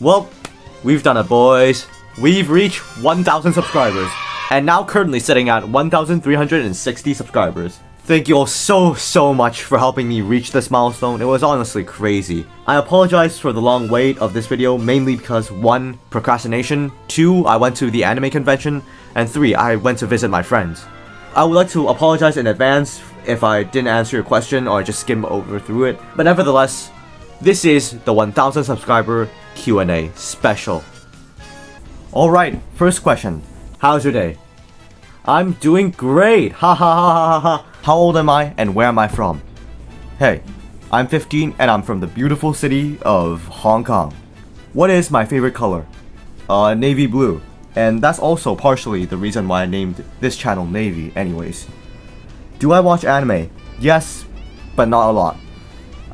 Well, we've done it, boys. We've reached 1,000 subscribers, and now currently sitting at 1,360 subscribers. Thank you all so much for helping me reach this milestone. It was honestly crazy. I apologize for the long wait of this video, mainly because 1. Procrastination, 2. I went to the anime convention, and 3. I went to visit my friends. I would like to apologize in advance if I didn't answer your question or just skim over through it, but nevertheless, this is the 1,000 subscriber Q&A special. Alright, first question. How's your day? I'm doing great! Ha ha ha ha ha! How old am I and where am I from? Hey, I'm 15 and I'm from the beautiful city of Hong Kong. What is my favorite color? Navy blue. And that's also partially the reason why I named this channel Navy anyways. Do I watch anime? Yes, but not a lot.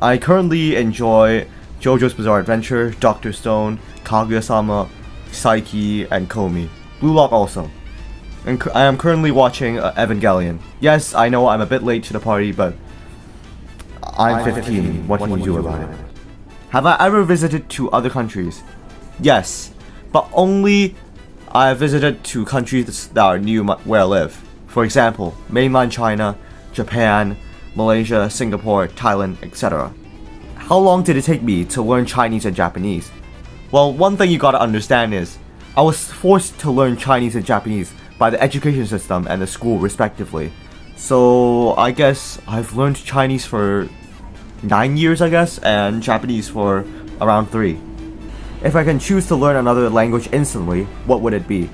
I currently enjoy JoJo's Bizarre Adventure, Dr. Stone, Kaguya-sama, Psyche, and Komi. Blue Lock also. And I am currently watching Evangelion. Yes, I know I'm a bit late to the party, but I'm 15. What can you do about it? Have I ever visited to other countries? Yes, but only I have visited to countries that are near where I live. For example, mainland China, Japan, Malaysia, Singapore, Thailand, etc. How long did it take me to learn Chinese and Japanese? Well, one thing you gotta understand is, I was forced to learn Chinese and Japanese by the education system and the school respectively. So I guess I've learned Chinese for 9 years I guess, and Japanese for around 3. If I can choose to learn another language instantly, what would it be?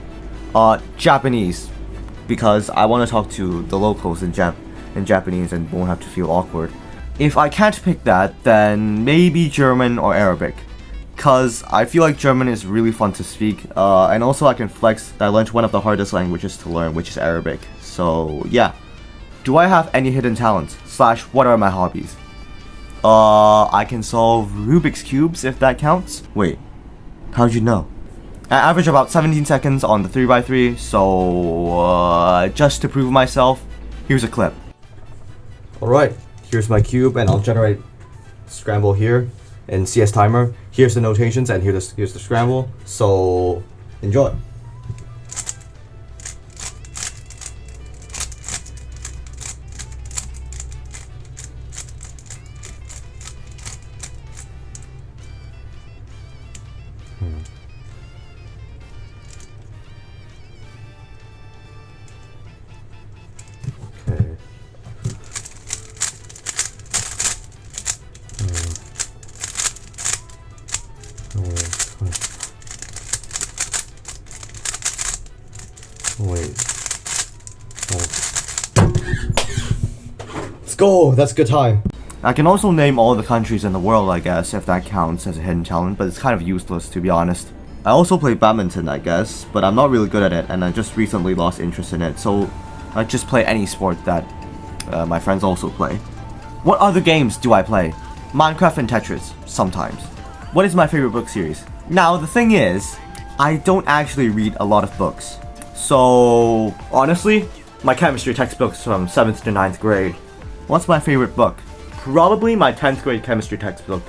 Japanese, because I want to talk to the locals in Japanese and won't have to feel awkward. If I can't pick that, then maybe German or Arabic, cause I feel like German is really fun to speak, and also I can flex that I learned one of the hardest languages to learn, which is Arabic. So yeah. Do I have any hidden talents? / what are my hobbies? I can solve Rubik's Cubes if that counts. Wait, how'd you know? I average about 17 seconds on the 3x3, so just to prove myself, here's a clip. Alright, here's my cube and I'll generate scramble here in CS timer. Here's the notations and here's the scramble, so enjoy. Wait. Let's go! That's a good time. I can also name all the countries in the world, I guess, if that counts as a hidden talent, but it's kind of useless to be honest. I also play badminton, I guess, but I'm not really good at it and I just recently lost interest in it, so I just play any sport that my friends also play. What other games do I play? Minecraft and Tetris, sometimes. What is my favorite book series? Now, the thing is, I don't actually read a lot of books. So, honestly, my chemistry textbooks from 7th to 9th grade. What's my favorite book? Probably my 10th grade chemistry textbook.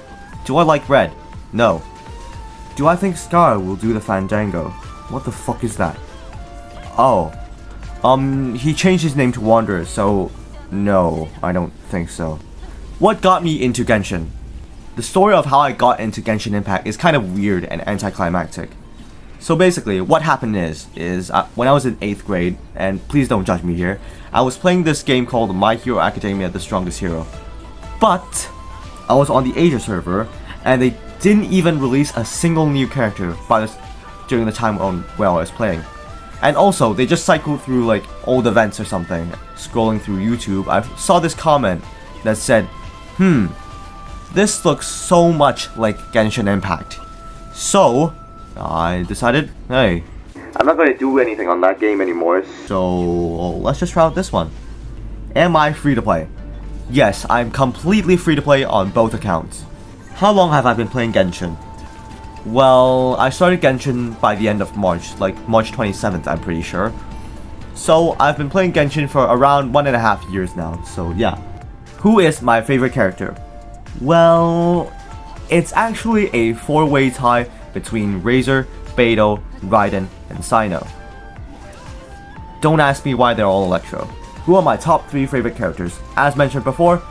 Do I like red? No. Do I think Scar will do the Fandango? What the fuck is that? Oh. He changed his name to Wanderer, so no, I don't think so. What got me into Genshin? The story of how I got into Genshin Impact is kind of weird and anticlimactic. So basically, what happened is when I was in 8th grade, and please don't judge me here, I was playing this game called My Hero Academia The Strongest Hero. But I was on the Asia server, and they didn't even release a single new character during the time while I was playing. And also, they just cycled through like old events or something. Scrolling through YouTube, I saw this comment that said, this looks so much like Genshin Impact. So, I decided, hey, I'm not going to do anything on that game anymore, so let's just try out this one. Am I free to play? Yes, I'm completely free to play on both accounts. How long have I been playing Genshin? Well, I started Genshin by the end of March, like March 27th, I'm pretty sure. So I've been playing Genshin for around 1.5 years now, so yeah. Who is my favorite character? Well, it's actually a 4-way tie between Razor, Beidou, Raiden, and Cyno. Don't ask me why they're all Electro. Who are my top 3 favorite characters? As mentioned before,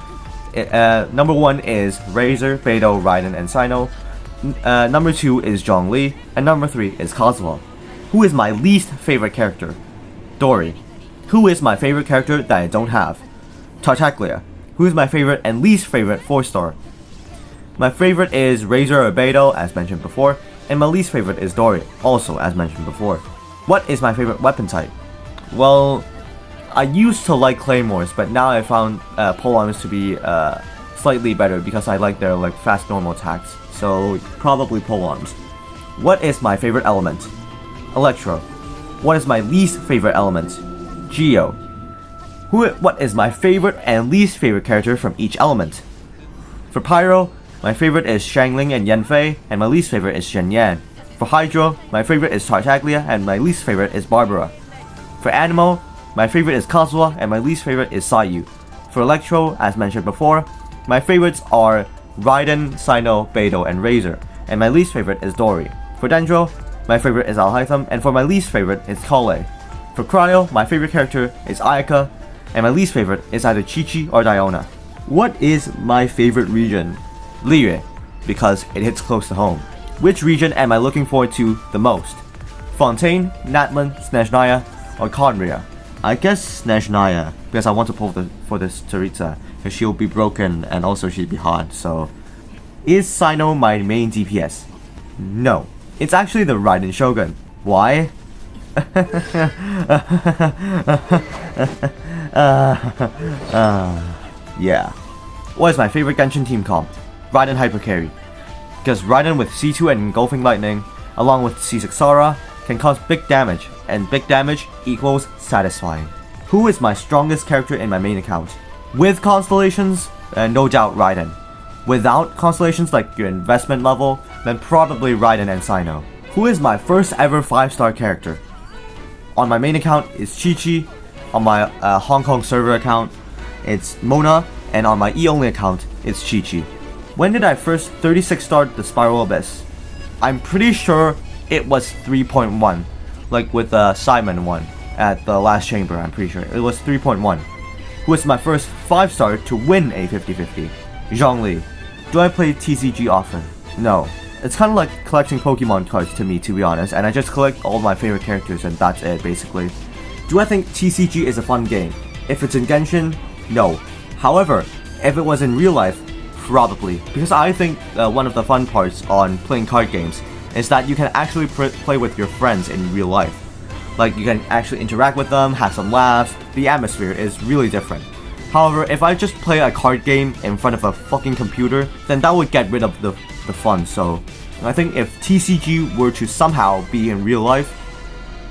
number 1 is Razor, Beidou, Raiden, and Cyno. Number 2 is Zhongli, and number 3 is Kazuha. Who is my least favorite character? Dory. Who is my favorite character that I don't have? Tartaglia. Who is my favorite and least favorite 4-star? My favorite is Razor or Beidou, as mentioned before, and my least favorite is Dory, also as mentioned before. What is my favorite weapon type? Well, I used to like claymores, but now I found polearms to be slightly better because I like their fast normal attacks. So probably polearms. What is my favorite element? Electro. What is my least favorite element? Geo. What is my favorite and least favorite character from each element? For Pyro, my favorite is Xiangling and Yanfei, and my least favorite is Shenyan. For Hydro, my favorite is Tartaglia, and my least favorite is Barbara. For Animal, my favorite is Kazuha, and my least favorite is Sayu. For Electro, as mentioned before, my favorites are Raiden, Cyno, Beidou, and Razor, and my least favorite is Dory. For Dendro, my favorite is Alhaitham, and for my least favorite is Kale. For Cryo, my favorite character is Ayaka, and my least favorite is either Chi-Chi or Diona. What is my favorite region? Liyue, because it hits close to home. Which region am I looking forward to the most? Fontaine, Natlan, Snezhnaya, or Conria? I guess Snezhnaya, because I want to pull for this Tsaritsa, because she'll be broken and also she'll be hard, so... Is Cyno my main DPS? No. It's actually the Raiden Shogun. Why? Yeah. What is my favorite Genshin team comp? Raiden Hyper Carry. Because Raiden with C2 and Engulfing Lightning, along with C6 Sara, can cause big damage, and big damage equals satisfying. Who is my strongest character in my main account? With constellations, no doubt Raiden. Without constellations like your investment level, then probably Raiden and Cyno. Who is my first ever 5-star character? On my main account is Chi-Chi, on my Hong Kong server account it's Mona, and on my E-only account it's Chi-Chi. When did I first 36-star the Spiral Abyss? I'm pretty sure it was 3.1, like with the Simon one at the last chamber. I'm pretty sure it was 3.1. Who was my first 5-star to win a 50-50? Zhongli. Do I play TCG often? No. It's kind of like collecting Pokemon cards to me, to be honest, and I just collect all my favorite characters and that's it, basically. Do I think TCG is a fun game? If it's in Genshin, no. However, if it was in real life, probably. Because I think one of the fun parts on playing card games is that you can actually play with your friends in real life. Like, you can actually interact with them, have some laughs. The atmosphere is really different. However, if I just play a card game in front of a fucking computer, then that would get rid of the fun. So I think if TCG were to somehow be in real life,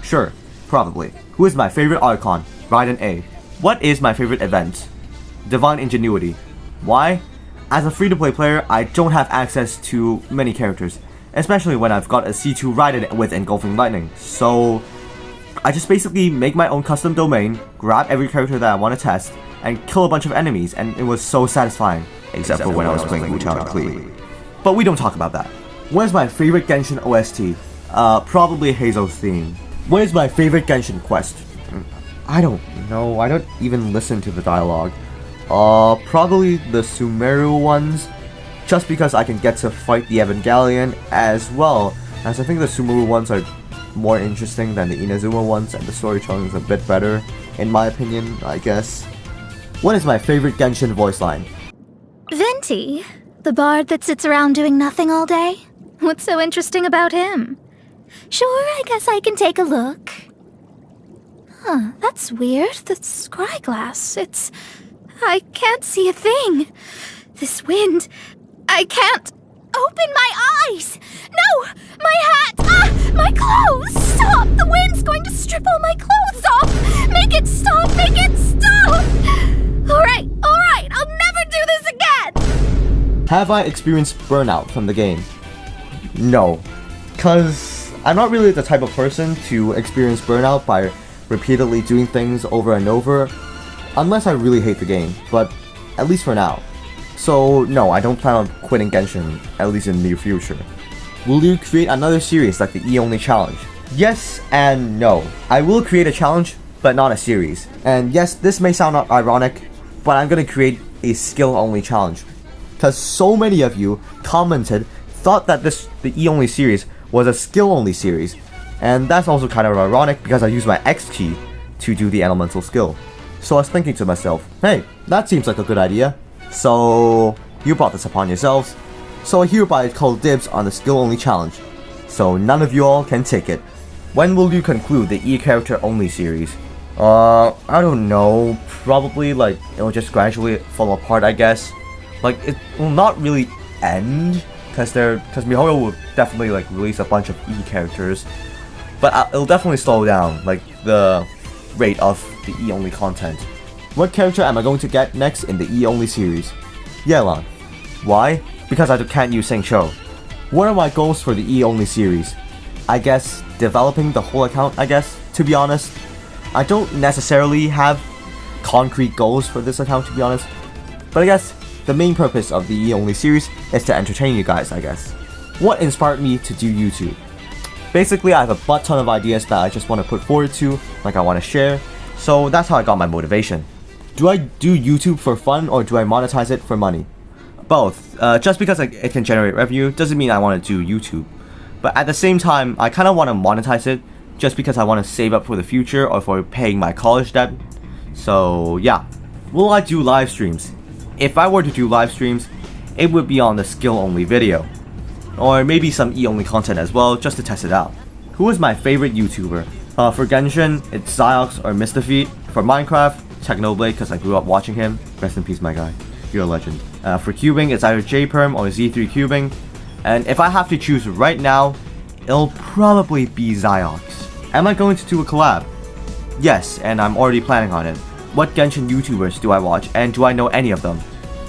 sure, probably. Who is my favorite Archon? Raiden A. What is my favorite event? Divine Ingenuity. Why? As a free-to-play player, I don't have access to many characters, especially when I've got a C2 Raiden with Engulfing Lightning. So I just basically make my own custom domain, grab every character that I want to test, and kill a bunch of enemies, and it was so satisfying. Except for when I was playing Wu Tao Klee. But we don't talk about that. What is my favorite Genshin OST? Probably Heizou's theme. What is my favorite Genshin quest? I don't know, I don't even listen to the dialogue. Probably the Sumeru ones, just because I can get to fight the Evangelion, as well as I think the Sumeru ones are more interesting than the Inazuma ones, and the storytelling is a bit better, in my opinion, I guess. What is my favorite Genshin voice line? Venti, the bard that sits around doing nothing all day? What's so interesting about him? Sure, I guess I can take a look. Huh, that's weird. The scry glass, I can't see a thing. This wind, I can't open my eyes. No, my hat, my clothes, stop. The wind's going to strip all my clothes off. Make it stop, make it stop. All right, I'll never do this again. Have I experienced burnout from the game? No, because I'm not really the type of person to experience burnout by repeatedly doing things over and over, unless I really hate the game, but at least for now. So no, I don't plan on quitting Genshin, at least in the near future. Will you create another series like the E-Only Challenge? Yes and no. I will create a challenge, but not a series. And yes, this may sound ironic, but I'm gonna create a skill-only challenge. Because so many of you commented, thought that the E-Only series was a skill-only series. And that's also kind of ironic because I used my X key to do the elemental skill. So I was thinking to myself, hey, that seems like a good idea. So you brought this upon yourselves. So I hereby call dibs on the skill-only challenge. So none of you all can take it. When will you conclude the E-character only series? I don't know. Probably like it'll just gradually fall apart, I guess. Like it will not really end because MiHoYo will definitely like release a bunch of E-characters. But it'll definitely slow down, like, the rate of the E-Only content. What character am I going to get next in the E-Only series? Yelan. Why? Because I can't use Saint-Show. What are my goals for the E-Only series? I guess developing the whole account, I guess, to be honest. I don't necessarily have concrete goals for this account, to be honest. But I guess the main purpose of the E-Only series is to entertain you guys, I guess. What inspired me to do YouTube? Basically, I have a butt ton of ideas that I just want to put forward to, like I want to share, so that's how I got my motivation. Do I do YouTube for fun or do I monetize it for money? Both. Just because it can generate revenue doesn't mean I want to do YouTube. But at the same time, I kind of want to monetize it just because I want to save up for the future or for paying my college debt. So yeah. Will I do live streams? If I were to do live streams, it would be on the skill-only video. Or maybe some E-Only content as well, just to test it out. Who is my favorite YouTuber? For Genshin, it's Xiox or Mr. Feet. For Minecraft, Technoblade, because I grew up watching him. Rest in peace, my guy. You're a legend. For cubing, it's either JPerm or Z3 Cubing. And if I have to choose right now, it'll probably be Xiox. Am I going to do a collab? Yes, and I'm already planning on it. What Genshin YouTubers do I watch, and do I know any of them?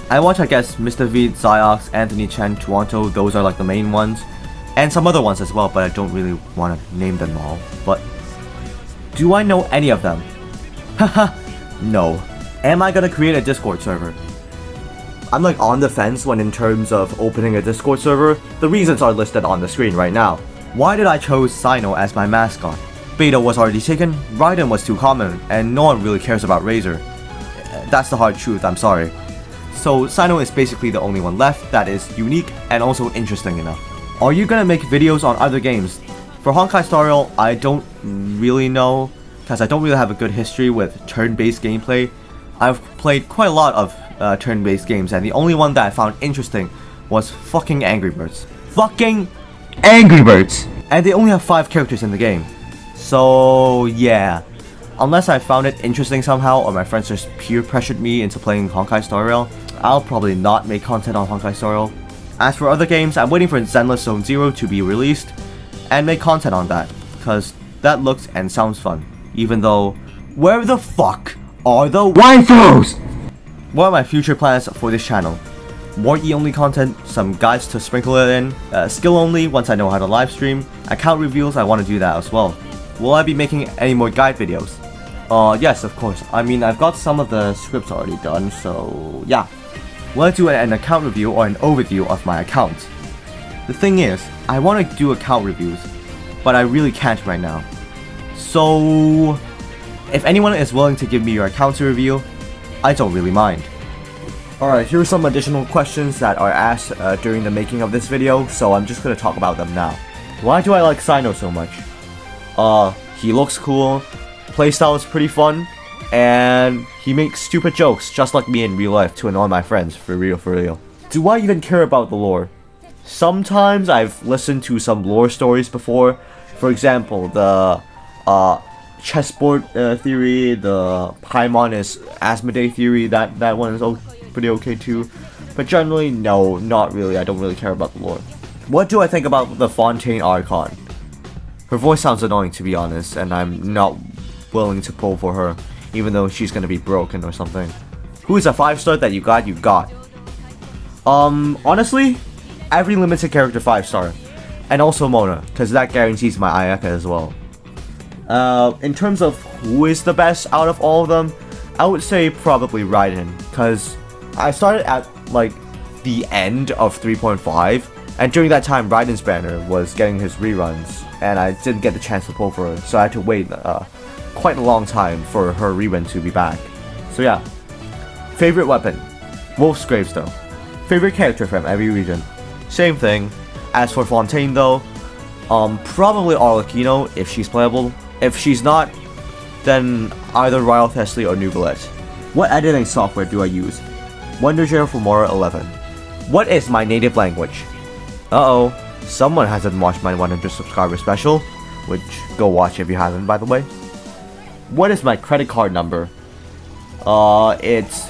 I watch, I guess, Mr. V, Xiox, Anthony Chen, Tuanto, those are like the main ones. And some other ones as well, but I don't really want to name them all. But do I know any of them? Haha, no. Am I gonna create a Discord server? I'm like on the fence when in terms of opening a Discord server. The reasons are listed on the screen right now. Why did I choose Cyno as my mascot? Beta was already taken, Raiden was too common, and no one really cares about Razor. That's the hard truth, I'm sorry. So Cyno is basically the only one left that is unique and also interesting enough. Are you gonna make videos on other games? For Honkai Star Rail, I don't really know, because I don't really have a good history with turn-based gameplay. I've played quite a lot of turn-based games, and the only one that I found interesting was fucking Angry Birds. Fucking Angry Birds! And they only have 5 characters in the game. So yeah. Unless I found it interesting somehow, or my friends just peer pressured me into playing Honkai Star Rail, I'll probably not make content on Honkai Star Rail. As for other games, I'm waiting for Zenless Zone Zero to be released, and make content on that, cause that looks and sounds fun. Even though, where the fuck are the waifus? What are my future plans for this channel? More E-Only content, some guides to sprinkle it in, skill only once I know how to live stream, account reviews, I want to do that as well. Will I be making any more guide videos? Yes, of course. I mean, I've got some of the scripts already done, so yeah. Will I do an account review or an overview of my account? The thing is, I want to do account reviews, but I really can't right now. So, if anyone is willing to give me your account to review, I don't really mind. Alright, here are some additional questions that are asked during the making of this video, so I'm just gonna talk about them now. Why do I like Cyno so much? He looks cool, playstyle is pretty fun, and he makes stupid jokes just like me in real life to annoy my friends, for real, for real. Do I even care about the lore? Sometimes I've listened to some lore stories before. For example, the chessboard theory, the Paimon is Asmodee theory, that one is pretty okay too. But generally, no, not really, I don't really care about the lore. What do I think about the Fontaine Archon? Her voice sounds annoying, to be honest, and I'm not willing to pull for her, even though she's gonna be broken or something. Who is a 5-star that you got? Honestly, every limited character 5-star. And also Mona, because that guarantees my Ayato as well. In terms of who is the best out of all of them, I would say probably Raiden, because I started at, like, the end of 3.5, And during that time, Raiden's banner was getting his reruns, and I didn't get the chance to pull for her, so I had to wait quite a long time for her rerun to be back. So yeah. Favorite weapon? Wolf's Gravestone. Favorite character from every region? Same thing. As for Fontaine though, probably Arlecchino if she's playable. If she's not, then either Royal Thesly or Nuvolette. What editing software do I use? Wondershare for Mora 11. What is my native language? Uh-oh, someone hasn't watched my 100 subscriber special, which go watch if you haven't, by the way. What is my credit card number? It's